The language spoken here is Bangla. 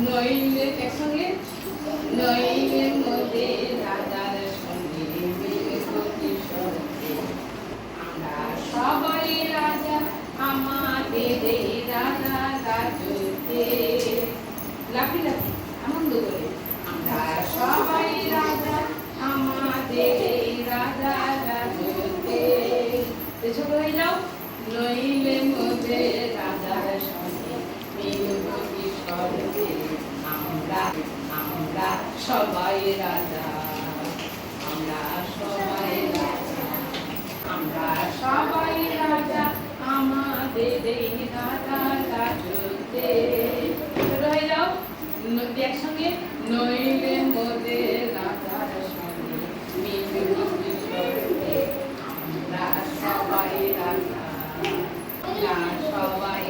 নইলে একসঙ্গে নইলে মোদের রাজার সঙ্গে মিলব কিশোরকে। আমরা সবাই রাজা আমাদের এই রাজা রাজতে। লাফি লাফি আনন্দ করে আমরা সবাই রাজা আমাদের এই রাজা রাজতে। ছোট হয়ে যাও। নইলে মোদের রাজার সঙ্গে মিলব কিশোরকে। আমরা আমরা সবাই রাজা, আমরা সবাই রাজা, আমরা সবাই রাজা আমাদের এই রাজা রাজতে। হয়ে যাও একসঙ্গে। নইলে মোদের রাজার সঙ্গে মিলব কিশোরকে। আমরা সবাই রাজা, আমরা সবাই